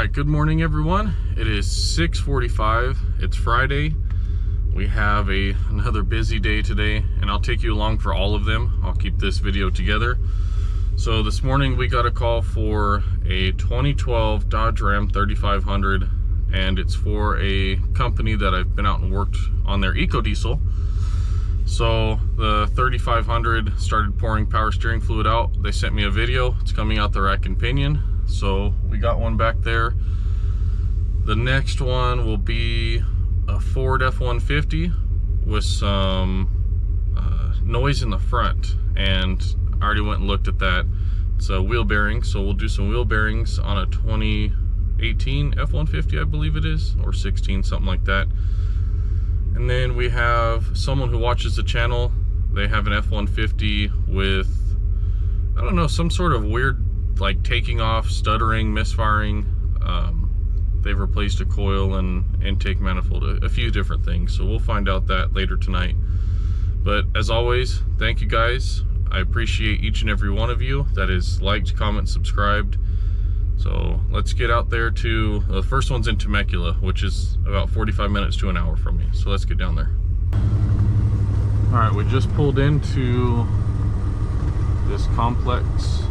right, good morning everyone. It is 6:45. It's Friday. We have another busy day today, and I'll take you along for all of them. I'll keep this video together. So this morning we got a call for a 2012 Dodge Ram 3500, and it's for a company that I've been out and worked on their EcoDiesel. So the 3500 started pouring power steering fluid out. They sent me a video. It's coming out the rack and pinion. So we got one back there. The next one will be a Ford F-150 with some noise in the front, and I already went and looked at that. It's a wheel bearing, so we'll do some wheel bearings on a 2018 F-150, I believe it is, or 16, something like that. And then we have someone who watches the channel. They have an F-150 with, I don't know, some sort of weird, like taking off, stuttering, misfiring. They've replaced a coil and intake manifold, a few different things. So we'll find out that later tonight. But as always, thank you guys. I appreciate each and every one of you that is liked, comment, subscribed. So let's get out there to, the first one's in Temecula, which is about 45 minutes to an hour from me. So let's get down there. All right, we just pulled into this complex.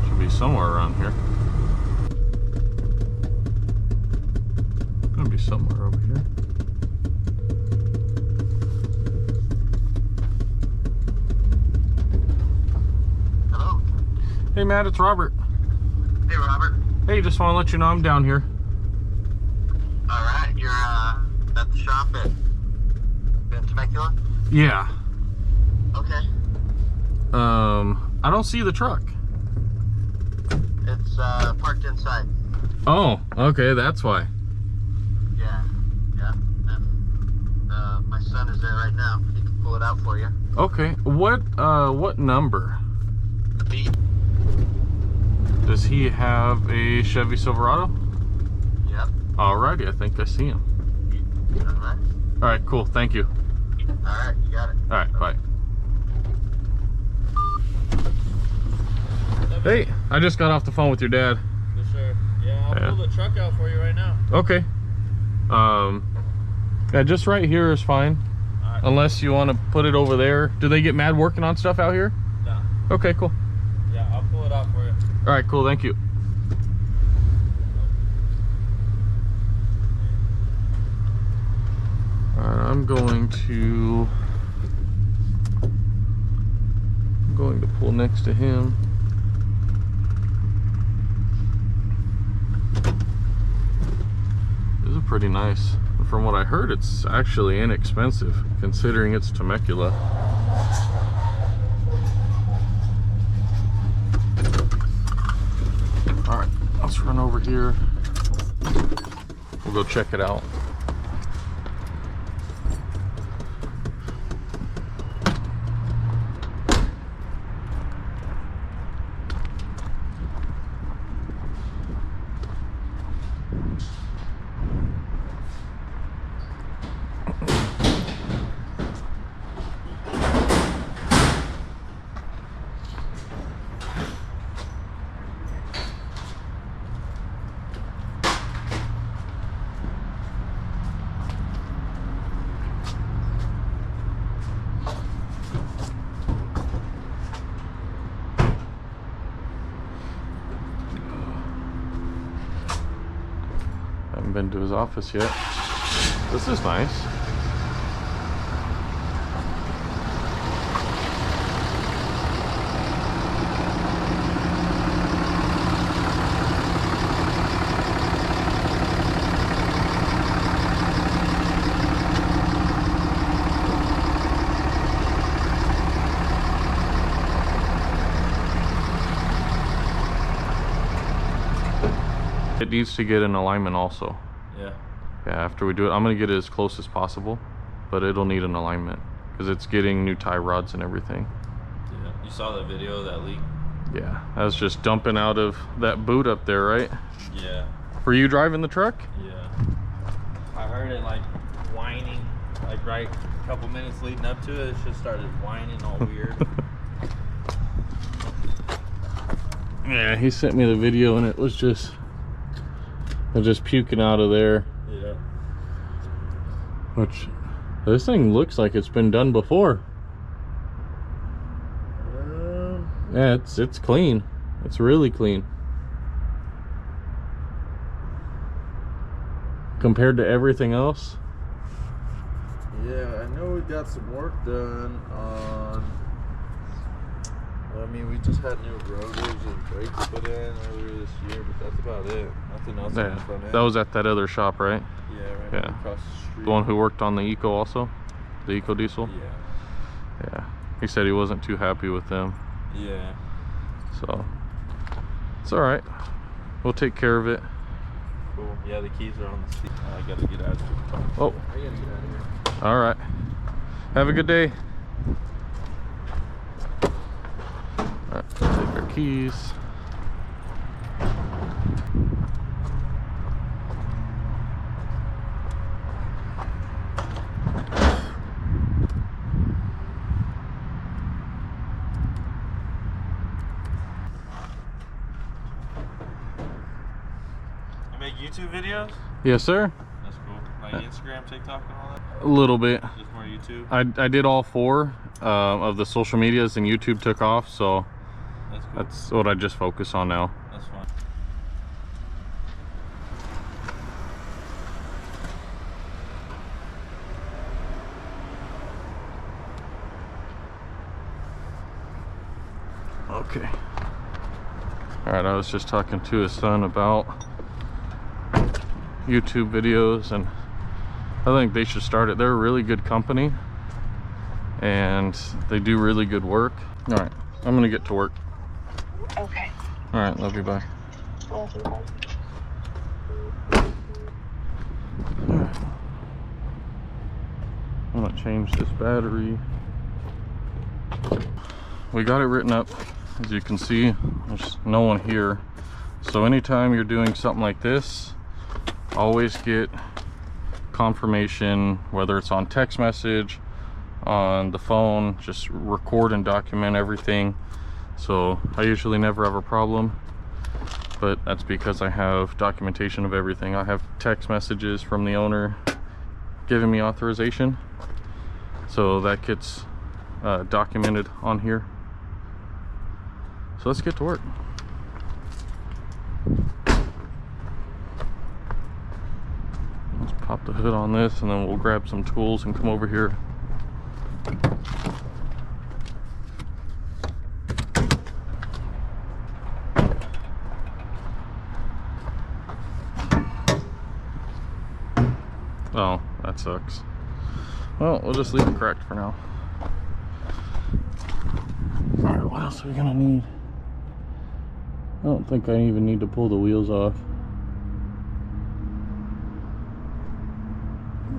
Should be somewhere around here. Gonna be somewhere over here. Hello. Hey Matt, it's Robert. Hey Robert. Hey, just want to let you know I'm down here. All right, you're at the shop in Temecula? Yeah. Okay. I don't see the truck. It's parked inside. Oh, okay, that's why. Yeah. And my son is there right now. He can pull it out for you. Okay, what number? B. Does he have a Chevy Silverado? Yep. Alrighty, I think I see him. All right. Alright, cool, thank you. All right, you got it. Alright, bye. Hey, I just got off the phone with your dad. Yes, sir. Yeah, I'll pull the truck out for you right now. Okay. Yeah, just right here is fine. Right. Unless you want to put it over there. Do they get mad working on stuff out here? No. Okay, cool. Yeah, I'll pull it out for you. All right, cool. Thank you. All right, I'm going to pull next to him. This is pretty nice. From what I heard, it's actually inexpensive considering it's Temecula. All right, let's run over here. We'll go check it out. Haven't been to his office yet. This is nice. It needs to get an alignment also. Yeah. Yeah, after we do it, I'm gonna get it as close as possible, but it'll need an alignment because it's getting new tie rods and everything. Yeah. You saw the video of that leak? Yeah, that was just dumping out of that boot up there, right? Yeah. Were you driving the truck? Yeah. I heard it like whining, like right a couple minutes leading up to it. It just started whining all weird. Yeah, he sent me the video and it was just They're just puking out of there. Yeah. Which, this thing looks like it's been done before. Yeah, it's clean. It's really clean. Compared to everything else. Yeah, I know we got some work done on. I mean, we just had new rotors and brakes put in earlier this year, but that's about it. Nothing else on the front end. That was at that other shop, right? Yeah, right Yeah. across the street. The one who worked on the Eco also? The Eco Diesel? Yeah. Yeah. He said he wasn't too happy with them. Yeah. So, it's alright. We'll take care of it. Cool. Yeah, the keys are on the seat. I gotta get out of here. Oh. I gotta get out of here. Alright. Have a good day. Alright, take our keys. You make YouTube videos? Yes, sir. That's cool. Like Instagram, TikTok, and all that? A little bit. Just more YouTube? I did all 4 of the social medias, and YouTube took off, so That's cool. that's what I just focus on now. That's fine. Okay. Alright, I was just talking to his son about YouTube videos, and I think they should start it. They're a really good company and they do really good work. Alright, I'm gonna get to work. Okay. Alright, love you, bye. Love you, bye. Alright. I'm gonna change this battery. We got it written up. As you can see, there's no one here. So anytime you're doing something like this, always get confirmation, whether it's on text message, on the phone. Just record and document everything. So I usually never have a problem, but that's because I have documentation of everything. I have text messages from the owner giving me authorization, so that gets documented on here. So let's get to work. Let's pop the hood on this, and then we'll grab some tools and come over here. Oh, that sucks. Well, we'll just leave it cracked for now. Alright, what else are we gonna need? I don't think I even need to pull the wheels off.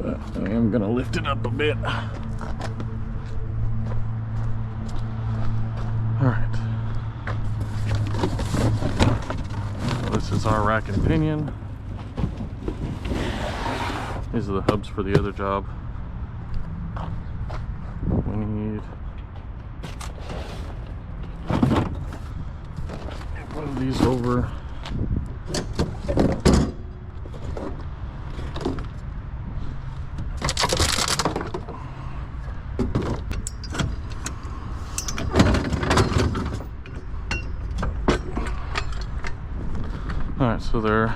But I am gonna lift it up a bit. Alright. So this is our rack and pinion. These are the hubs for the other job. We need one of these over. Alright, so their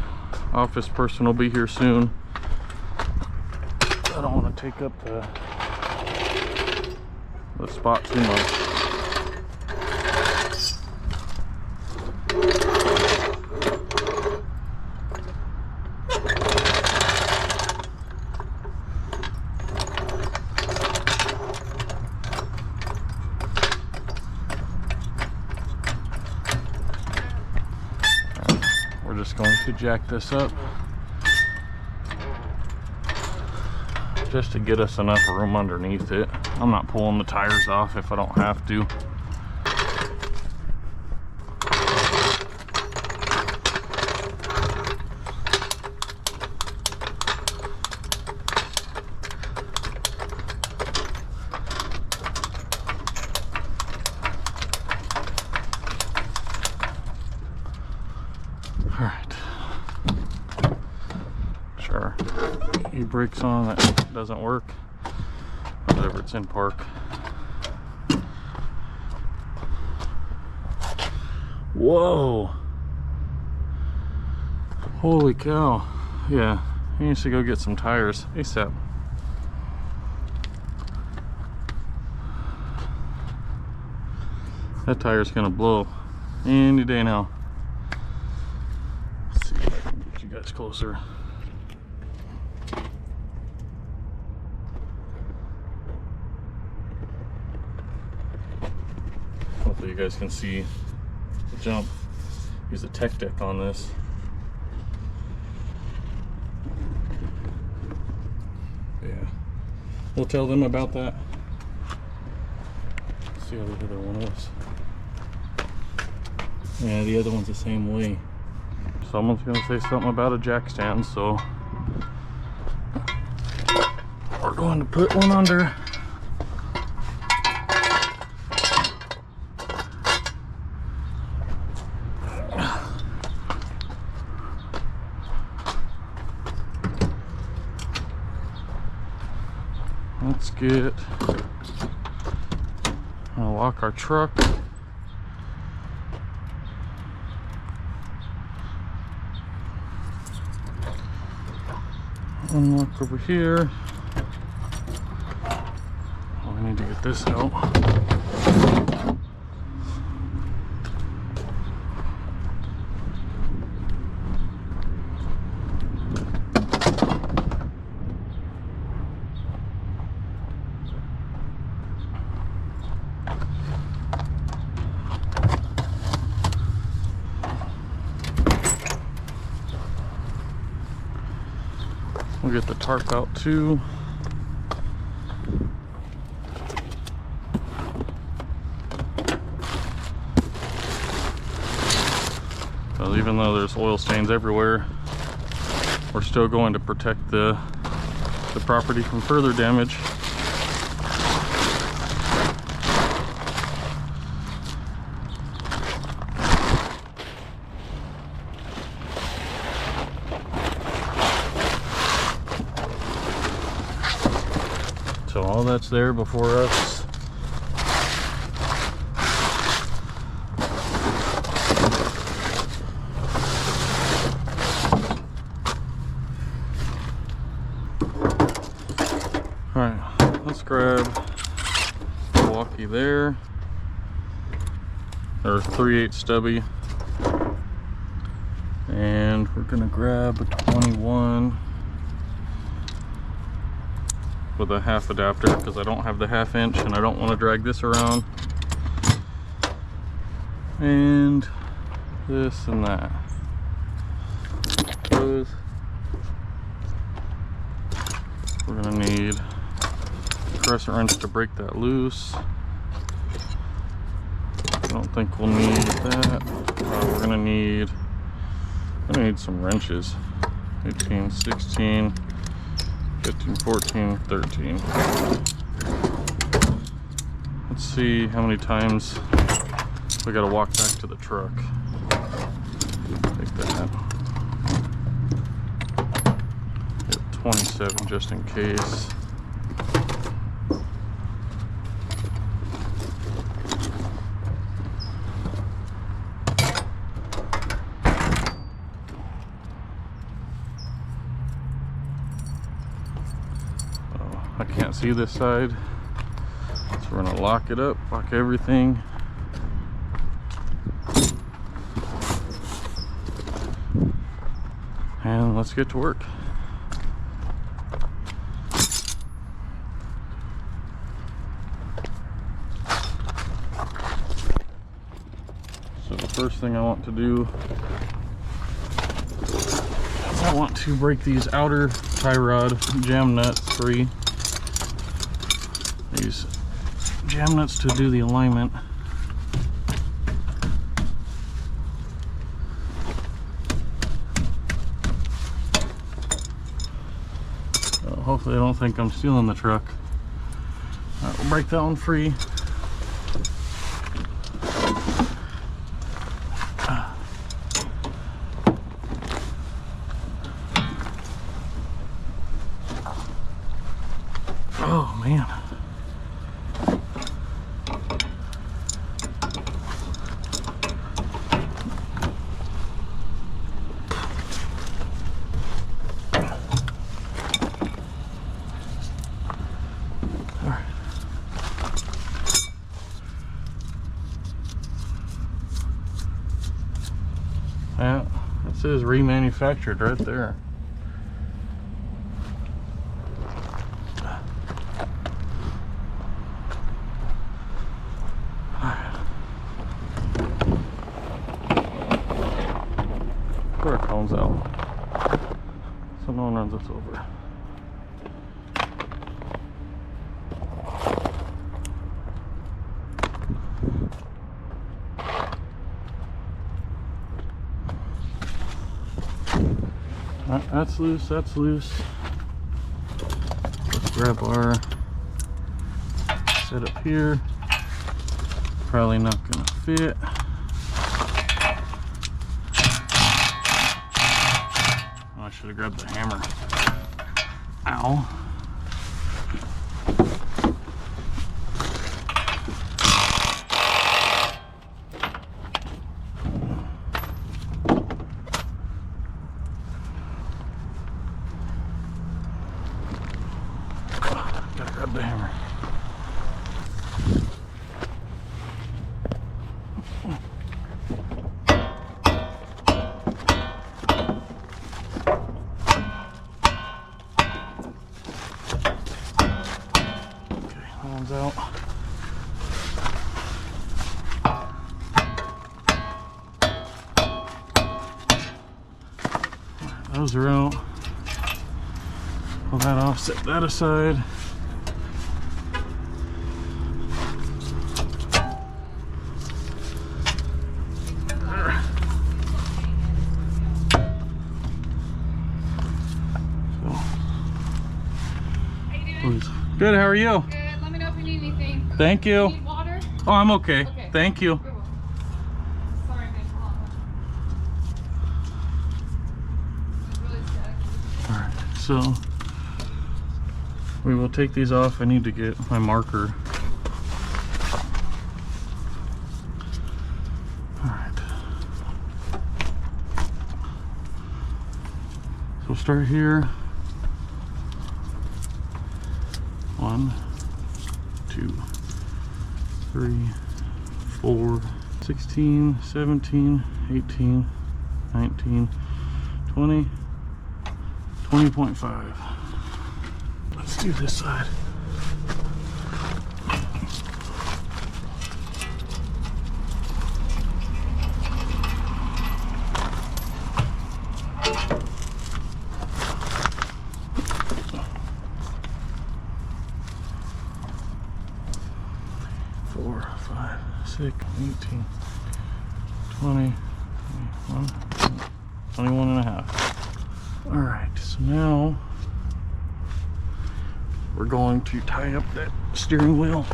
office person will be here soon. I don't want to take up the spot too much. We're just going to jack this up just to get us enough room underneath it. I'm not pulling the tires off if I don't have to. All right. e-brakes on, that doesn't work. Whatever, it's in park. Whoa! Holy cow. Yeah, he needs to go get some tires ASAP. That tire's gonna blow any day now. Let's see if I can get you guys closer. Hopefully you guys can see the jump. Use a tech deck on this. Yeah, we'll tell them about that. Let's see how the other one is. Yeah, the other one's the same way. Someone's gonna say something about a jack stand, so we're going to put one under. Let's get, I'll lock our truck. Unlock over here. Oh, I need to get this out. We'll get the tarp out too. So even though there's oil stains everywhere, we're still going to protect the property from further damage. So all that's there before us. All right, let's grab Milwaukee there, or 3/8 stubby, and we're gonna grab a 21 with a half adapter because I don't have the 1/2 inch and I don't want to drag this around, and this and that. Those we're gonna need a crescent wrench to break that loose. I don't think we'll need that. We're gonna need some wrenches. 18, 16, 15, 14, 13. Let's see how many times we gotta walk back to the truck. Take that. Hit 27 just in case. I can't see this side, so we're gonna lock it up, lock everything. And let's get to work. So the first thing I want to do is I want to break these outer tie rod jam nuts free. These jam nuts to do the alignment. Hopefully I don't think I'm stealing the truck. Alright, we'll break that one free. man. Yeah, it says remanufactured right there. Put our cones out so no one runs us over. That's loose, that's loose. Let's grab our setup here. Probably not gonna fit. Oh, I should have grabbed the hammer. Ow. Gotta grab the hammer. Okay, that one's out. Those are out. Pull that off, set that aside. Good, how are you? Good. Let me know if you need anything. Thank you. Need water? Oh, I'm okay. Okay. Thank you. You're welcome. Sorry, I made a lot. It's really static. Alright, so we will take these off. I need to get my marker. Alright. So we'll start here. 1, 2, 3, 4, 16, 17, 18, 19, 20, 20.5. Let's do this side. Four, 5, 6, 18, 20, 21, 21 and a half. All right, so now we're going to tie up that steering wheel.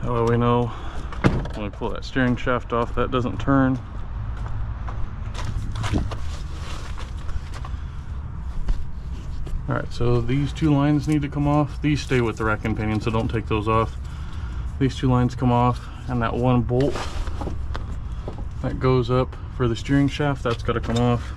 That way we know when we pull that steering shaft off, that doesn't turn. Alright, so these two lines need to come off. These stay with the rack and pinion, so don't take those off. These two lines come off, and that one bolt that goes up for the steering shaft, that's got to come off.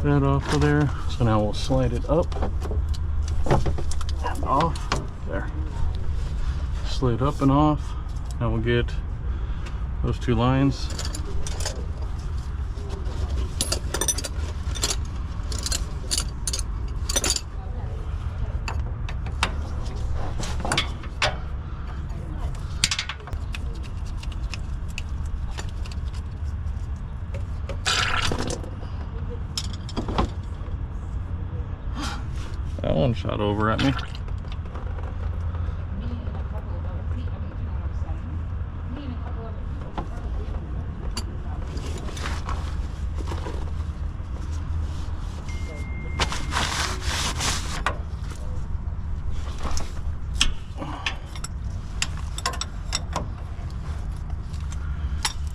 That off of there. So now we'll slide it up and off. There. Slide up and off. Now we'll get those two lines. That one shot over at me.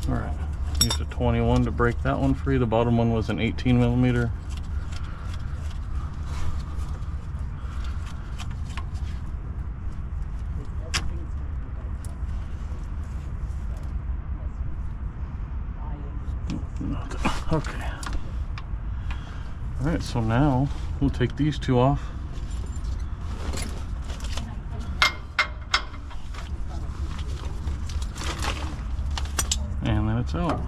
Alright, used a 21 to break that one free. The bottom one was an 18 millimeter. Okay. Alright, so now we'll take these two off. And then it's out.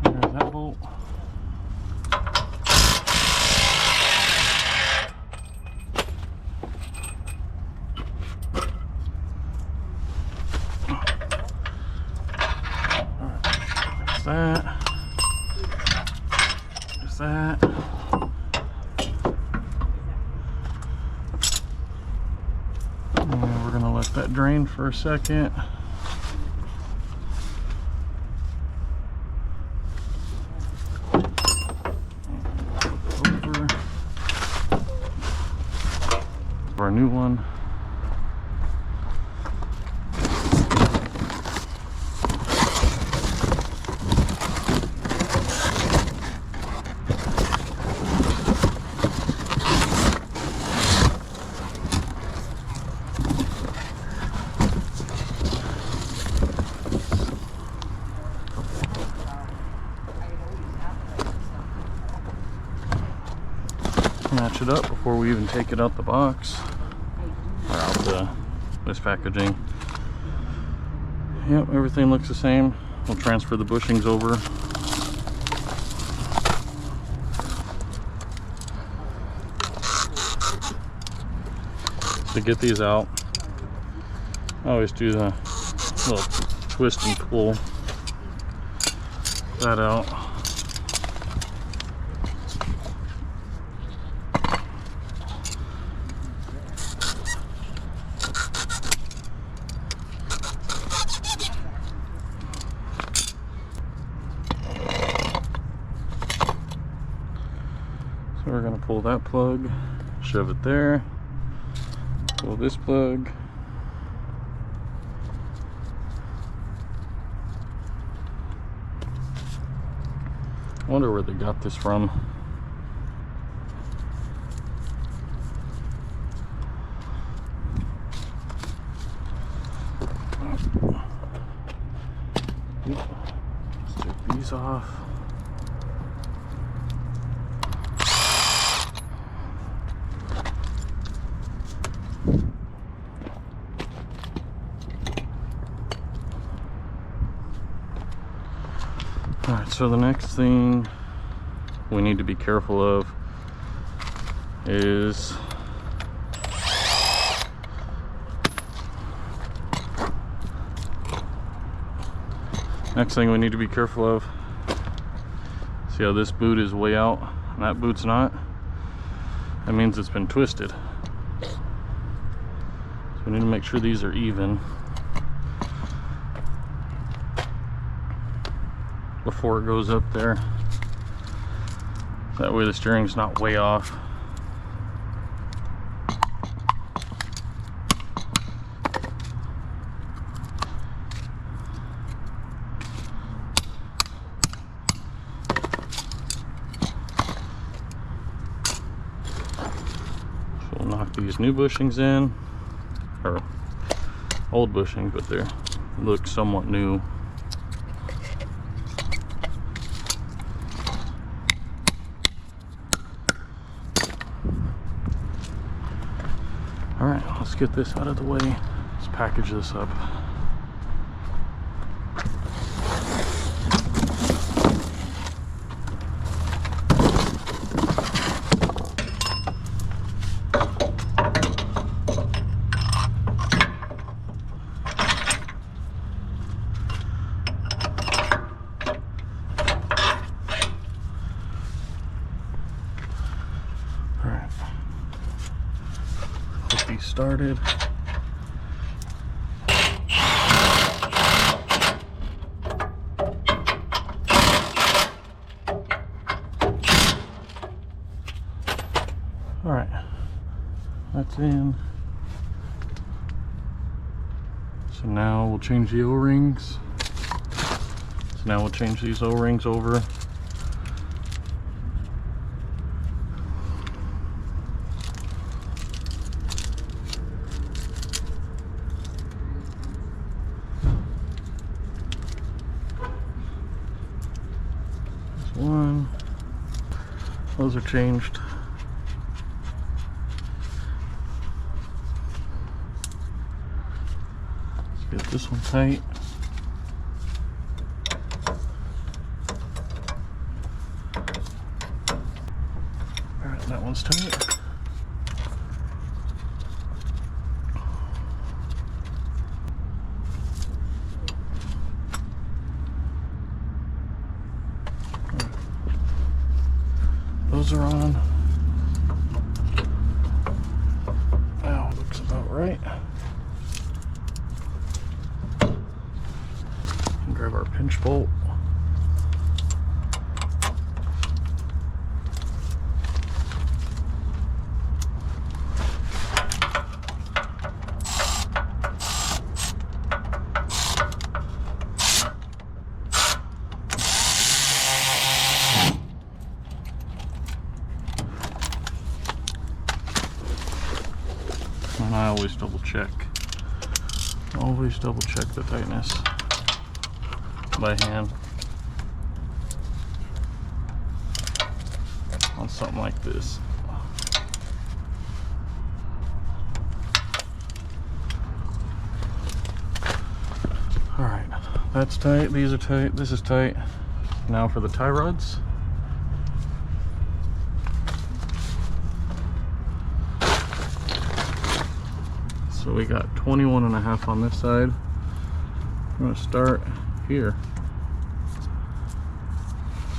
There's that bolt. That. There's that. And we're gonna let that drain for a second. Over. Our new one. Match it up before we even take it out the box or out this packaging. Yep, everything looks the same. We'll transfer the bushings over. To get these out, I always do the little twist and pull that out. So we're going to pull that plug, shove it there, pull this plug, I wonder where they got this from. Let's take these off. Alright, so the next thing we need to be careful of is see how this boot is way out and that boot's not? That means it's been twisted. So we need to make sure these are even before it goes up there. That way the steering's not way off. So we'll knock these new bushings in, or old bushings, but they look somewhat new. All right, let's get this out of the way. Let's package this up. started. All right, that's in. So now we'll change the O-rings. So now we'll change these O-rings over. There's one. Those are changed. Get this one tight. Alright, that one's tight. Those are on. That looks about right. Grab our pinch bolt. And I always double check. Always double check the tightness by hand on something like this. All right, that's tight, these are tight, this is tight. Now for the tie rods. So we got 21.5 on this side. I'm gonna start here.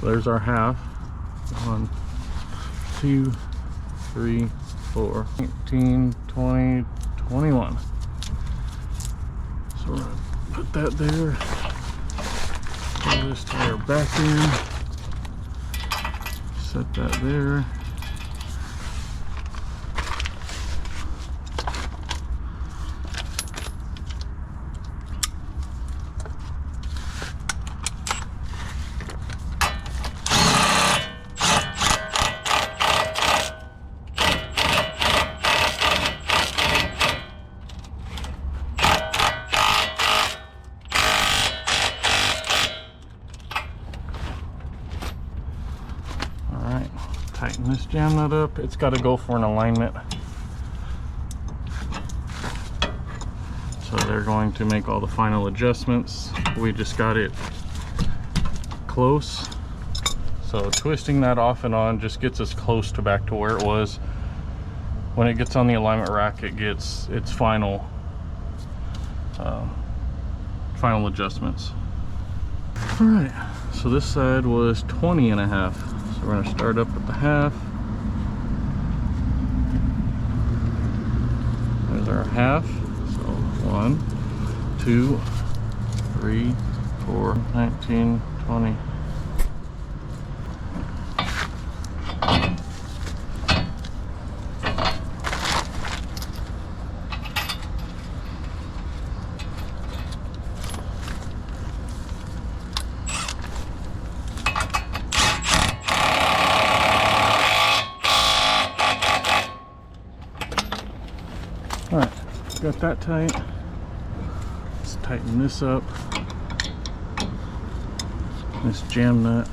So there's our half. 1, 2, 3, 4, 19, 20, 21. So we're gonna put that there. Pull this tire back in. Set that there. Tighten this jam nut up. It's got to go for an alignment. So they're going to make all the final adjustments. We just got it close. So twisting that off and on just gets us close to back to where it was. When it gets on the alignment rack, it gets its final final adjustments. All right, so this side was 20.5. So we're going to start up at the half. There's our half. So 1, 2, 3, 4, 19, 20. Alright, got that tight. Let's tighten this up. This jam nut.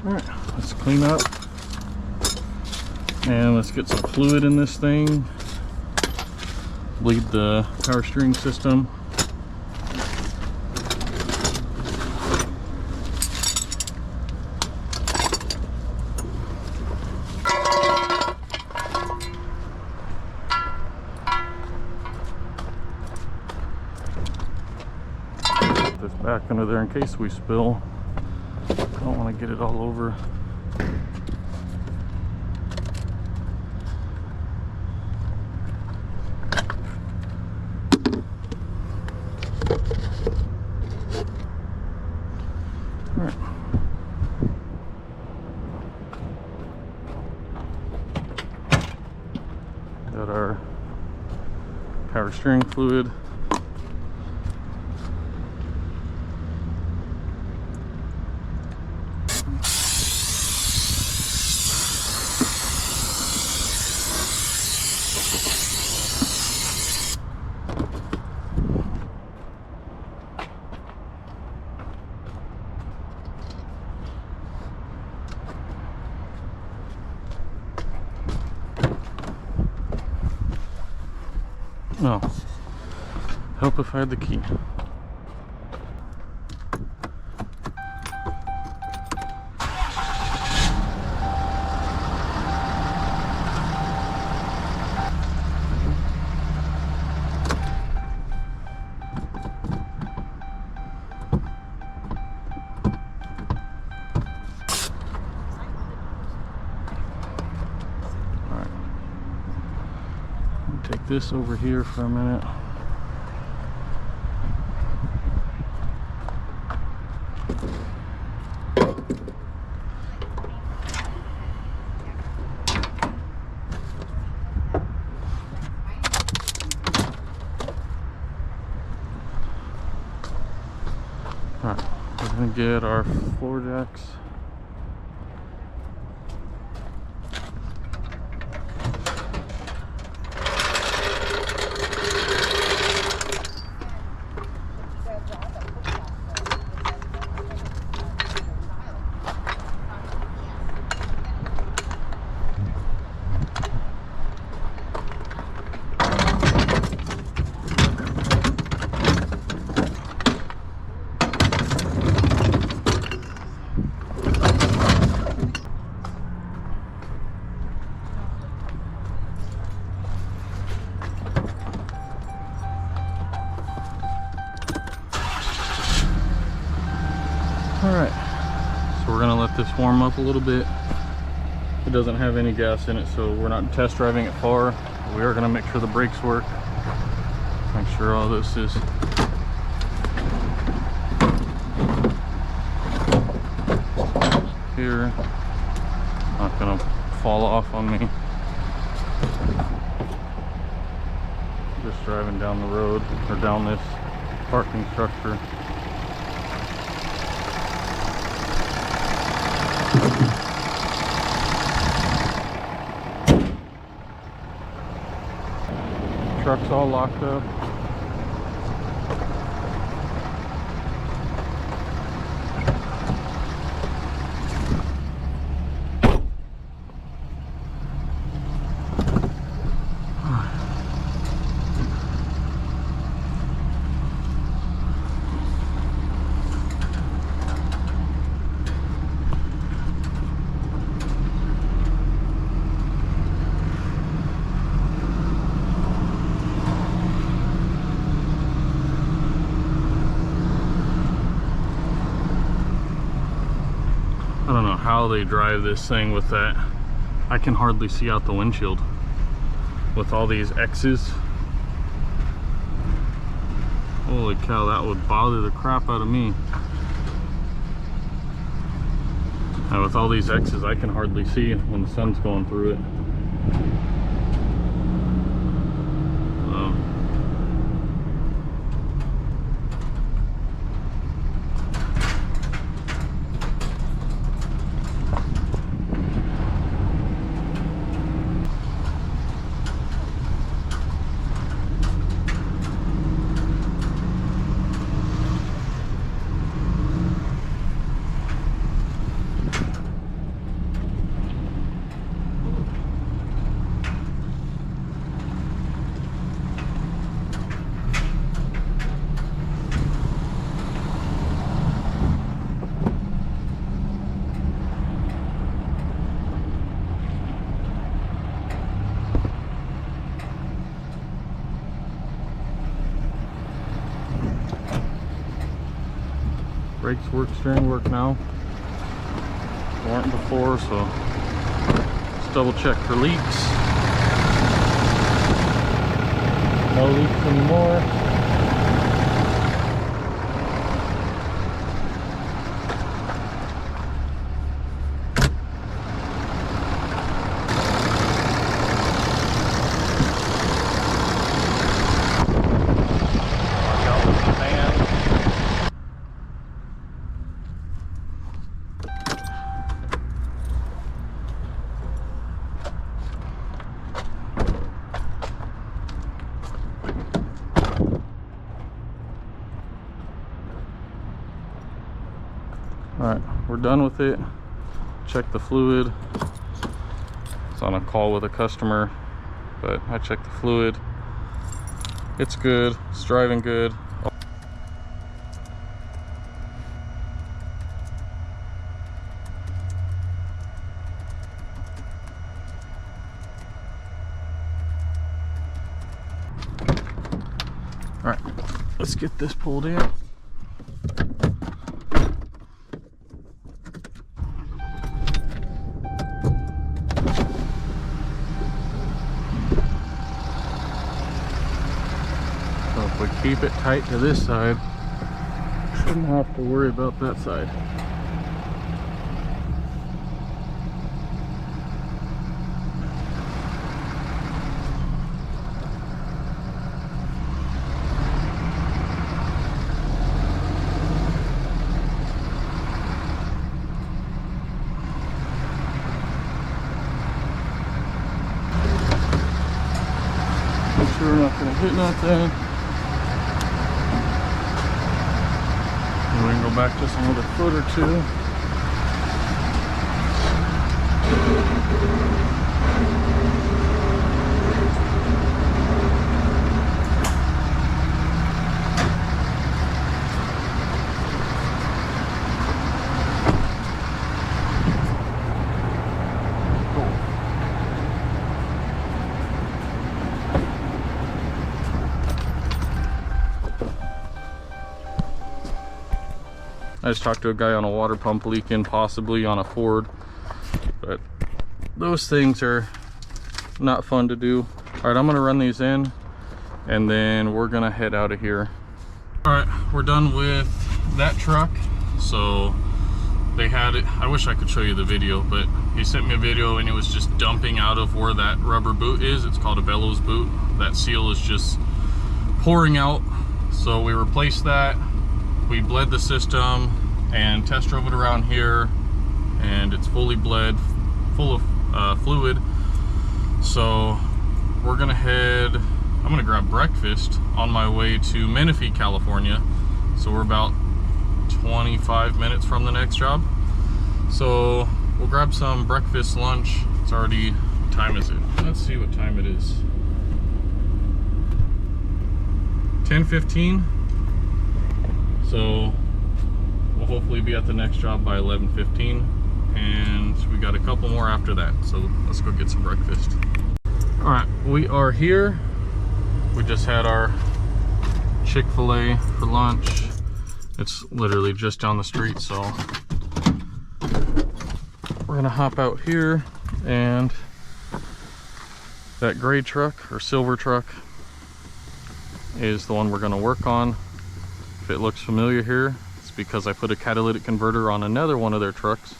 Alright, let's clean up. And let's get some fluid in this thing. Bleed the power steering system. This back under there in case we spill. I don't want to get it all over. All right. Got our power steering fluid. Oh, help if I had the key. All right, take this over here for a minute. All right, we're gonna get our floor jacks. Alright, so we're going to let this warm up a little bit. It doesn't have any gas in it, so we're not test driving it far. We are going to make sure the brakes work. Make sure all this is here. Not going to fall off on me. Just driving down the road, or down this parking structure. Truck's all locked up. I don't know how they drive this thing with that. I can hardly see out the windshield with all these X's. Holy cow, that would bother the crap out of me. And with all these X's, I can hardly see when the sun's going through it. Brakes work, steering work now. Weren't before, so let's double check for leaks. No leaks anymore. All right, we're done with it. Check the fluid. It's on a call with a customer, but I checked the fluid. It's good, it's driving good. All right, let's get this pulled in. So if we keep it tight to this side, shouldn't have to worry about that side. We're not going to hit nothing. And we can go back just another foot or two. I just talked to a guy on a water pump leaking, possibly on a Ford, but those things are not fun to do. All right, I'm gonna run these in and then we're gonna head out of here. All right, we're done with that truck. So they had it, I wish I could show you the video, but he sent me a video and it was just dumping out of where that rubber boot is. It's called a bellows boot. That seal is just pouring out. So we replaced that. We bled the system and test drove it around here, and it's fully bled, full of fluid. So we're gonna head, I'm gonna grab breakfast on my way to Menifee, California. So we're about 25 minutes from the next job. So we'll grab some breakfast, lunch. It's already, what time is it? Let's see what time it is. 10:15. So we'll hopefully be at the next job by 11:15, and we got a couple more after that. So let's go get some breakfast. All right, we are here. We just had our Chick-fil-A for lunch. It's literally just down the street, so we're gonna hop out here, and that gray truck or silver truck is the one we're gonna work on. If it looks familiar here, it's because I put a catalytic converter on another one of their trucks.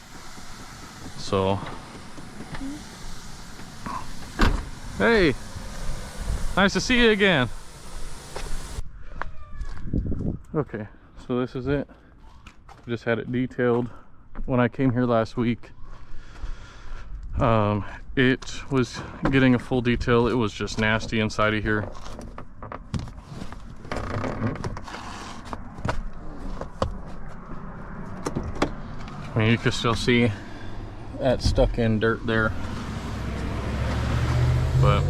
So, hey, nice to see you again. Okay, so this is it. Just had it detailed when I came here last week. It was getting a full detail. It was just nasty inside of here. I mean, you can still see that stuck in dirt there, but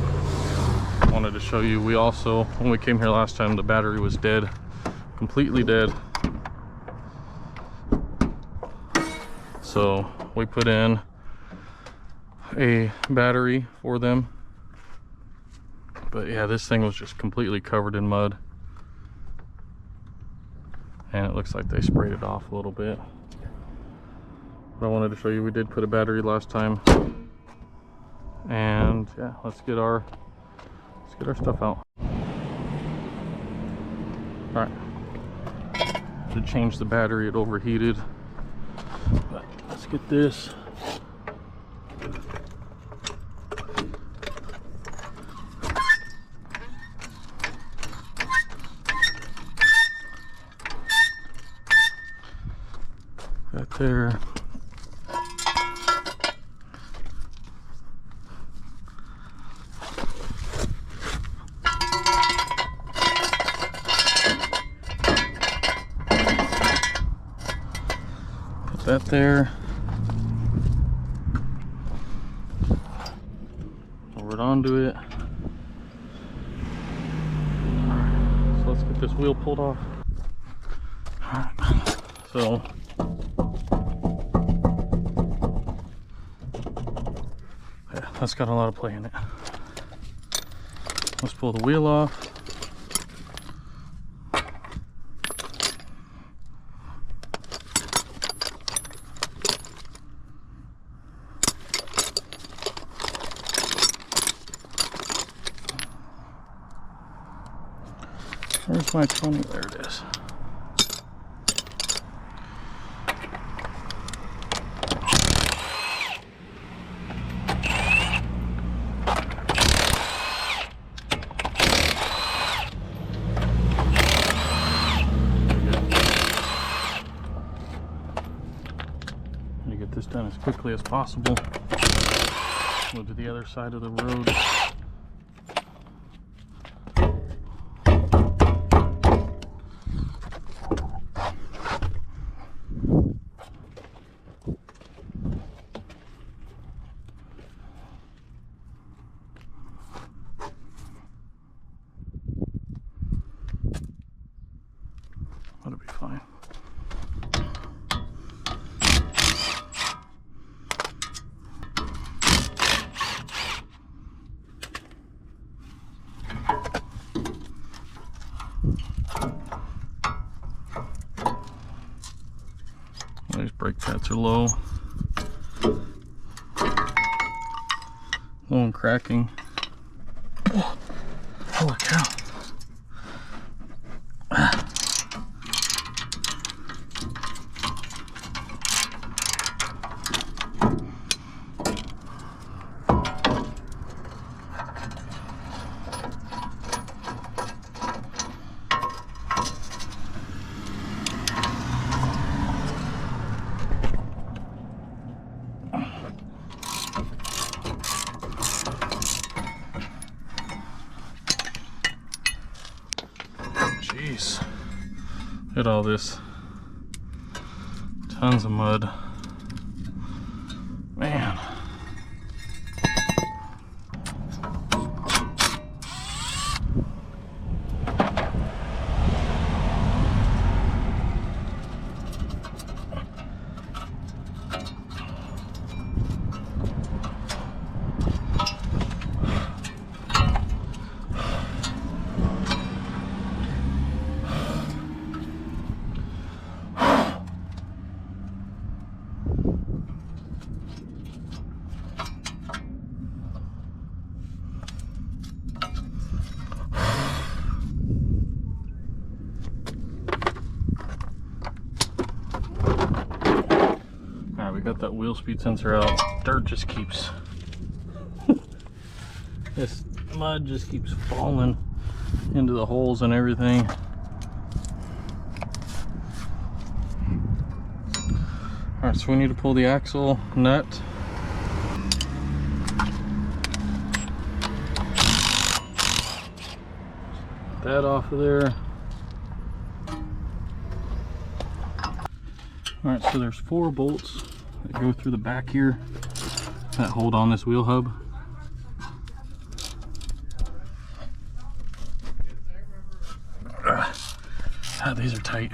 I wanted to show you, we also, when we came here last time, the battery was dead, completely dead. So we put in a battery for them, but yeah, this thing was just completely covered in mud, and it looks like they sprayed it off a little bit. But I wanted to show you, we did put a battery last time, and yeah, let's get our stuff out. All right, to change the battery, it overheated, but let's get this. Right there. Put that there. Lower it onto it. Alright, so let's get this wheel pulled off. Alright, so yeah, that's got a lot of play in it. Let's pull the wheel off. Where's my 20? There it is. I'm gonna get this done as quickly as possible. Go to the other side of the road. That'll be fine. These brake pads are low. Low and cracking. Oh, holy cow. Jeez, look at all this. Tons of mud. Man. Alright, we got that wheel speed sensor out. Dirt just keeps this mud just keeps falling into the holes and everything. Alright, so we need to pull the axle nut. Get that off of there. Alright, so there's 4 bolts that go through the back here that hold on this wheel hub. These are tight.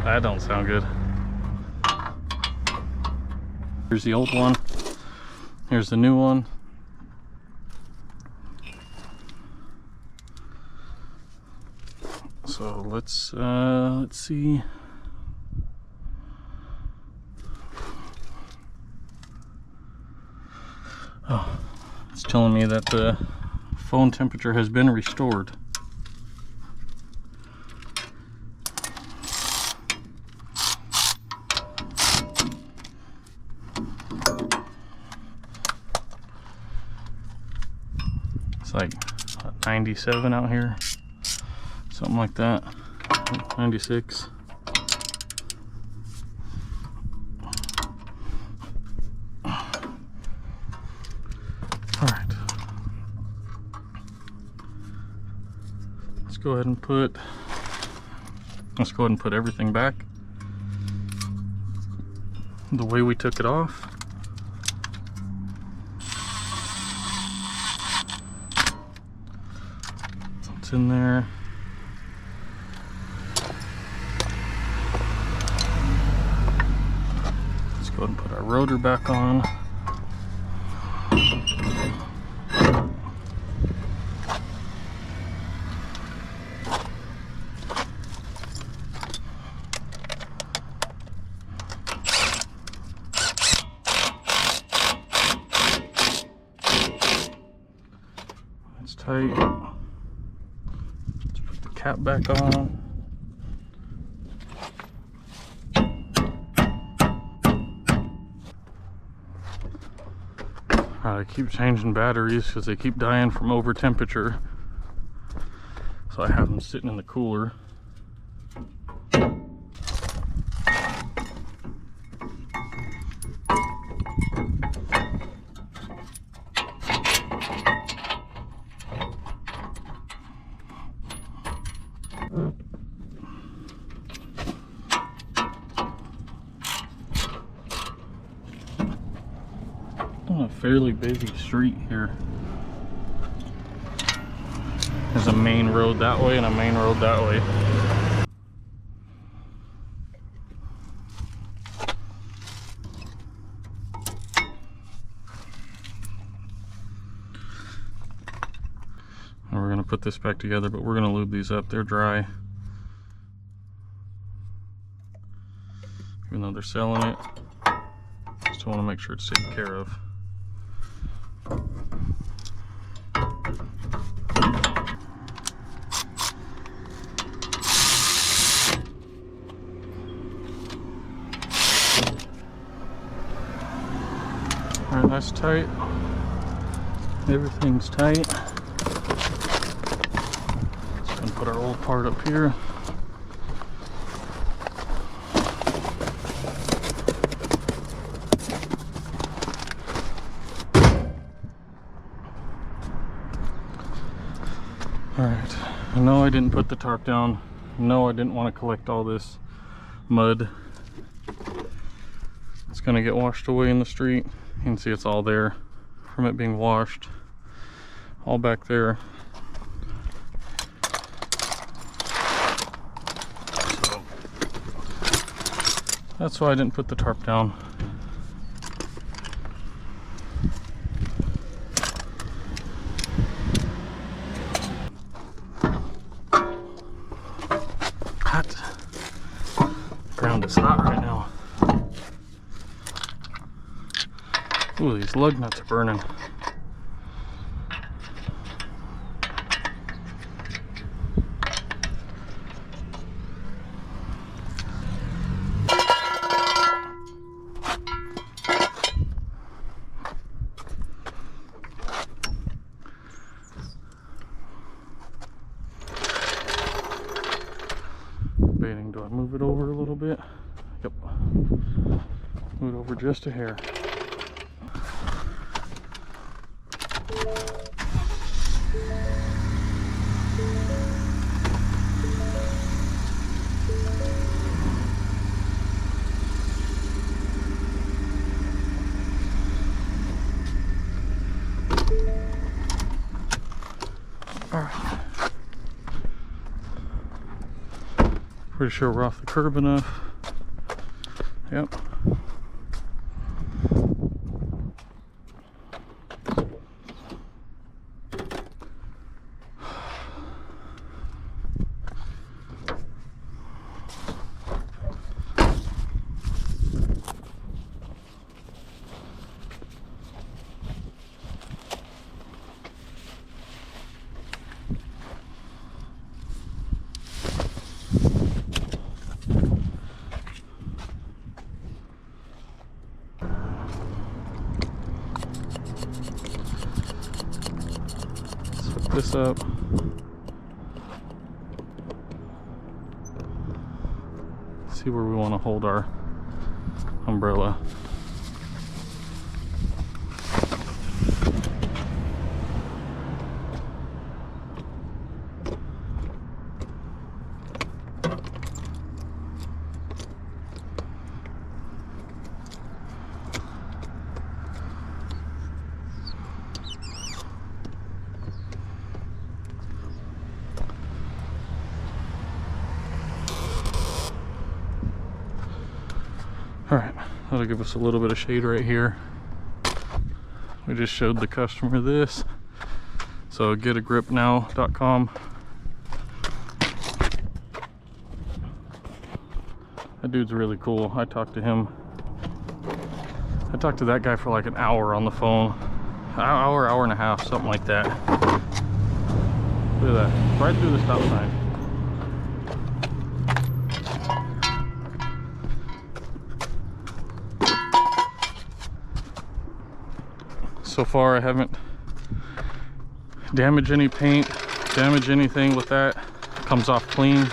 That don't sound good. Here's the old one. Here's the new one. So let's see. Oh, it's telling me that the phone temperature has been restored. It's like 97 out here, something like that. 96. Alright. Let's go ahead and put everything back the way we took it off. It's in there. Let's go ahead and put our rotor back on. It's tight. Let's put the cap back on. I keep changing batteries because they keep dying from over temperature. So I have them sitting in the cooler. On a fairly busy street here. There's a main road that way and a main road that way. And we're gonna put this back together, but we're gonna lube these up. They're dry. Even though they're selling it, still want to make sure it's taken care of. Alright, that's tight. Everything's tight. Just gonna put our old part up here. Alright, no, I didn't put the tarp down. No, I didn't want to collect all this mud. It's gonna get washed away in the street. You can see it's all there from it being washed. All back there. So that's why I didn't put the tarp down. Hot. The ground is hot right now. Ooh, these lug nuts are burning. Debating, do I move it over a little bit? Yep. Move it over just a hair. Alright. Pretty sure we're off the curb enough. Yep. this up. See where we want to hold our umbrella. All right, that'll give us a little bit of shade right here. We just showed the customer this. So getagripnow.com. That dude's really cool. I talked to him. I talked to that guy for like an hour on the phone. Hour and a half, something like that. Look at that, right through the stop sign. So far I haven't damaged any paint, damaged anything with that. Comes off clean.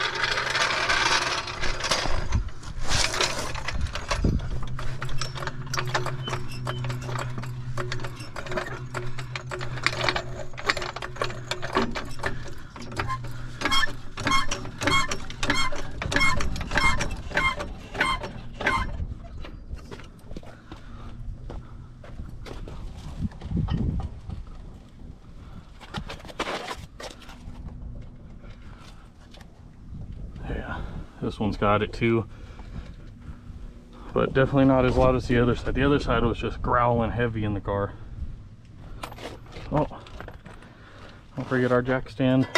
This one's got it too, but definitely not as loud as the other side. The other side was just growling heavy in the car. Oh, don't forget our jack stand.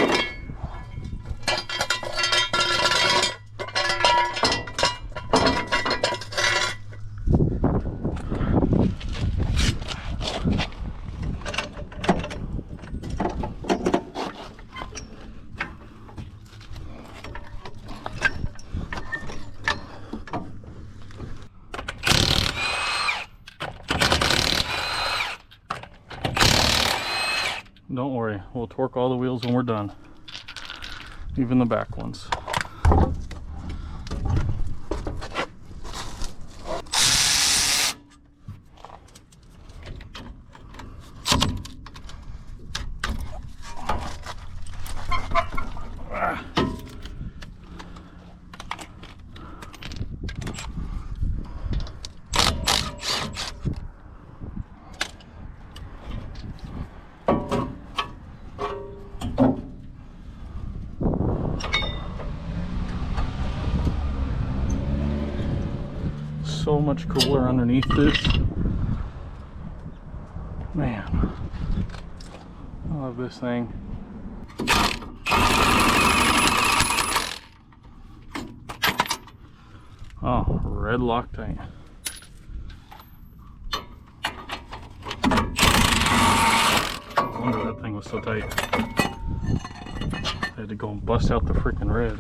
Don't worry, we'll torque all the wheels when we're done, even the back ones. So much cooler underneath this. Man, I love this thing. Oh, red Loctite. No wonder that thing was so tight. I had to go and bust out the freaking red.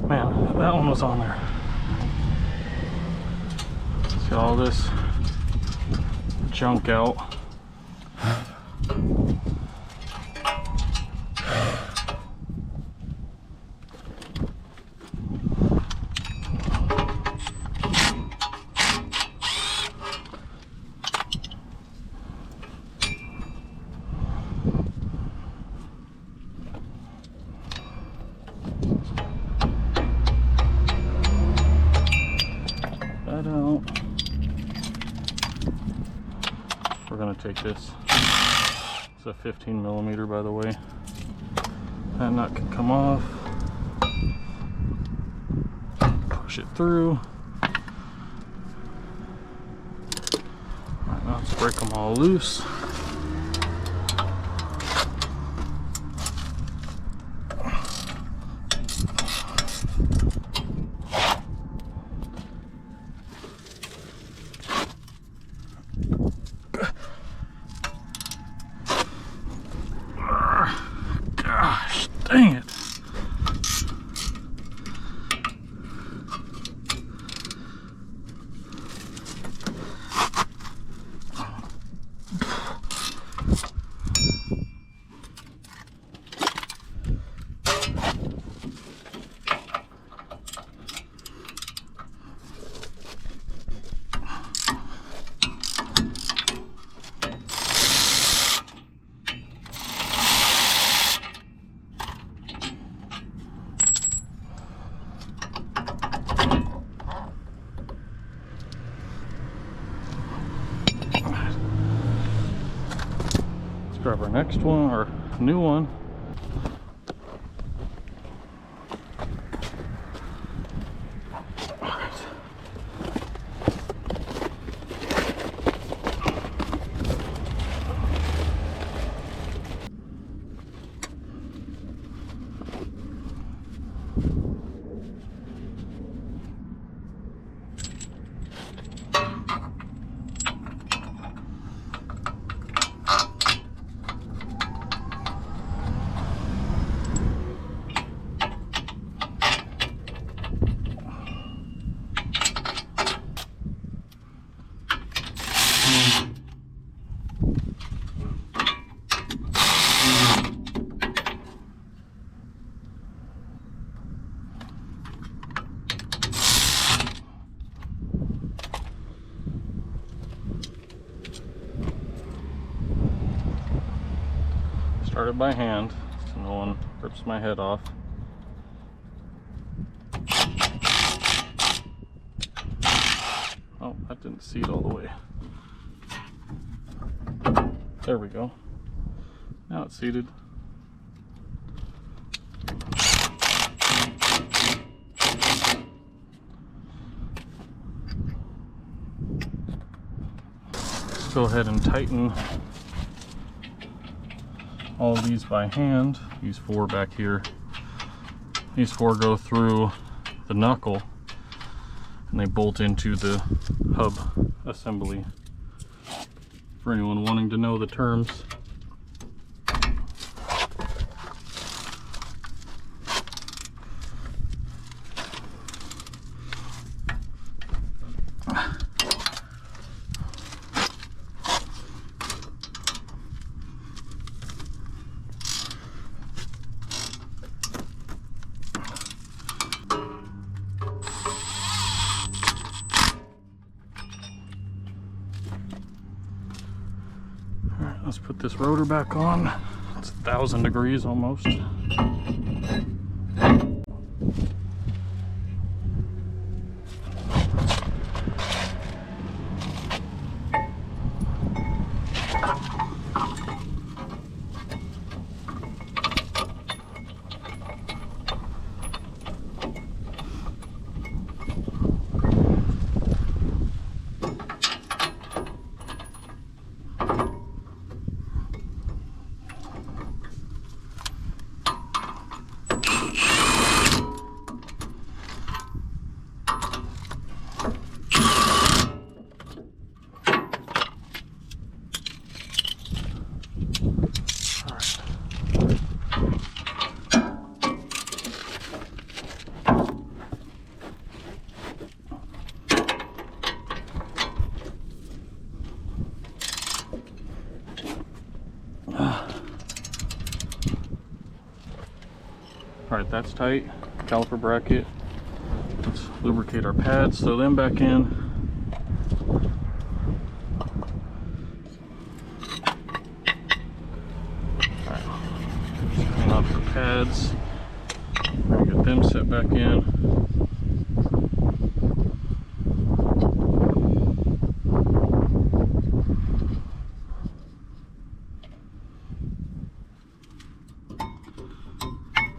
Man, that one was on there. Let's get all this junk out. We're gonna take this. It's a 15 millimeter, by the way. That nut can come off. Push it through. Alright, now let's break them all loose. grab our next one, our new one. Started by hand, so no one rips my head off. Oh, that didn't seat all the way. There we go. Now it's seated. Let's go ahead and tighten all of these by hand. These four back here. These four go through the knuckle and they bolt into the hub assembly. For anyone wanting to know the terms. Let's put this rotor back on. It's 1,000 degrees almost. Alright, that's tight. Caliper bracket. Let's lubricate our pads, throw them back in. Alright, clean up the pads. Get them set back in.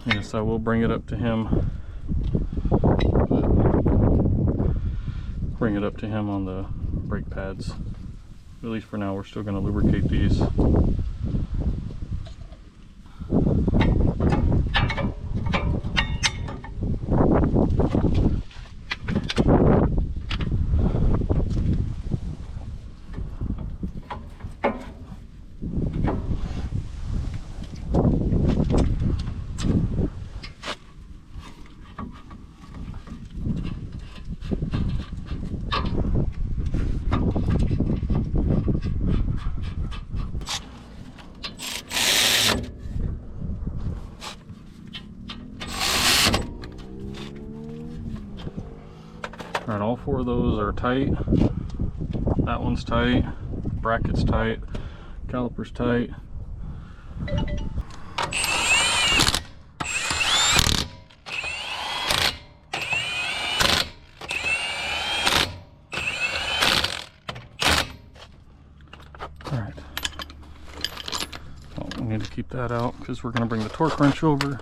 Yes, I will bring it up to him. Bring it up to him on the brake pads. At least for now, we're still going to lubricate these. Alright, all four of those are tight. That one's tight, bracket's tight, caliper's tight. Alright, need to keep that out because we're going to bring the torque wrench over.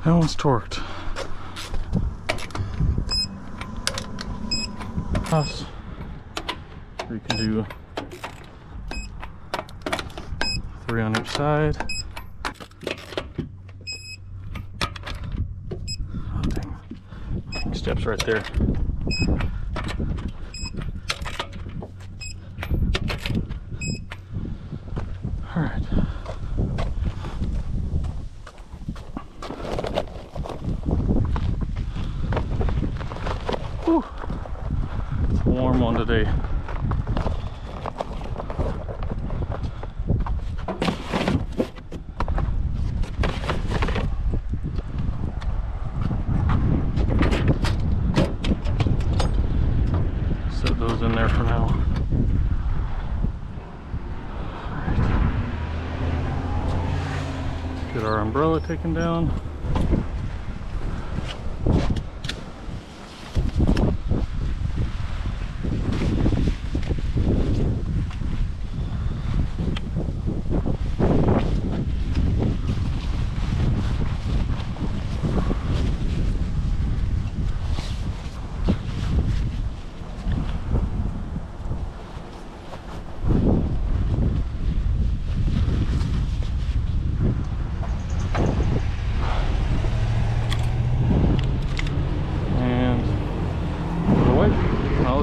That one's torqued. Plus, we can do 3 on each side. Oh, dang. Steps right there. All right. Whew. It's a warm one today. Set those in there for now. All right. Get our umbrella taken down.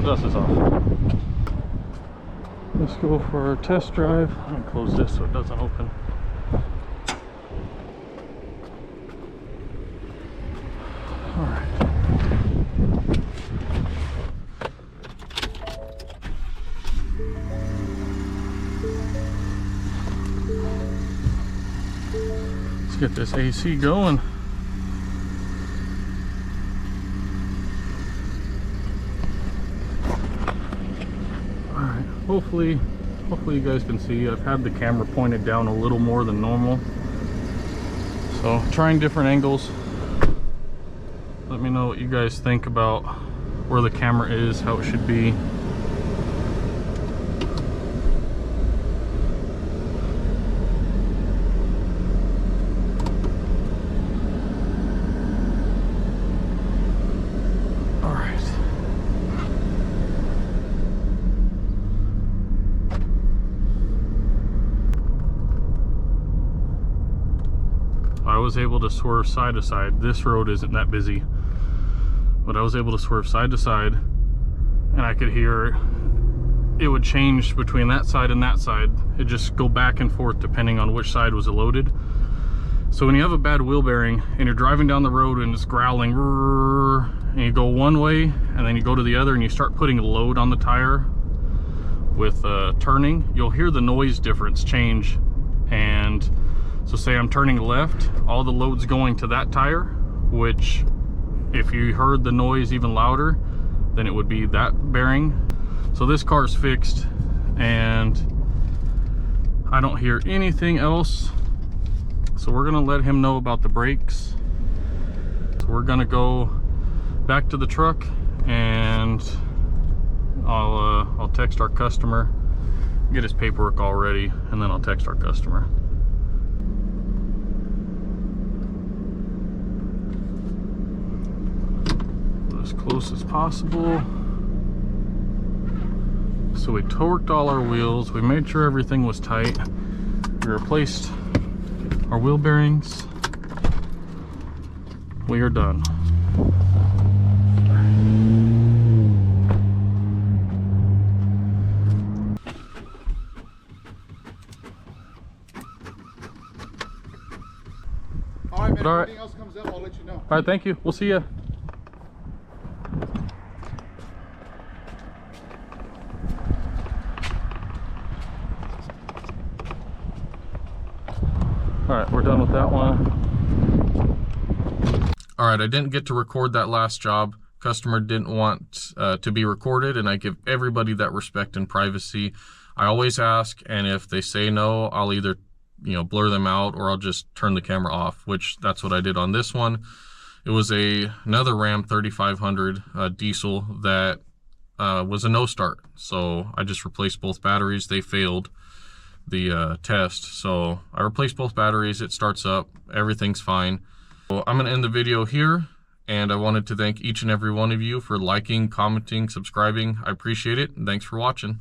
Dust is off. Let's go for our test drive. I'm gonna close this so it doesn't open. All right. Let's get this AC going. Hopefully you guys can see. I've had the camera pointed down a little more than normal. So trying different angles. Let me know what you guys think about where the camera is, how it should be. I was able to swerve side to side. This road isn't that busy, but I was able to swerve side to side, and I could hear it would change between that side and that side. It just go back and forth depending on which side was loaded. So when you have a bad wheel bearing and you're driving down the road and it's growling, and you go one way and then you go to the other and you start putting a load on the tire with turning, you'll hear the noise difference change. And so say I'm turning left, all the load's going to that tire, which if you heard the noise even louder, then it would be that bearing. So this car's fixed and I don't hear anything else. So we're gonna let him know about the brakes. So we're gonna go back to the truck and I'll text our customer, get his paperwork all ready, and then I'll text our customer. As close as possible. So we torqued all our wheels, we made sure everything was tight, we replaced our wheel bearings. We are done. All right, man. All right. If anything else comes up, I'll let you know. All right, thank you. We'll see ya. All right, we're done with that one. All right, I didn't get to record that last job Customer didn't want to be recorded, and I give everybody that respect and privacy. I always ask, and if they say no, I'll either, you know, blur them out or I'll just turn the camera off, which that's what I did on this one. It was another Ram 3500 diesel that was a no start. So I just replaced both batteries. They failed the test. So I replaced both batteries. It starts up. Everything's fine. So I'm going to end the video here. And I wanted to thank each and every one of you for liking, commenting, subscribing. I appreciate it. And thanks for watching.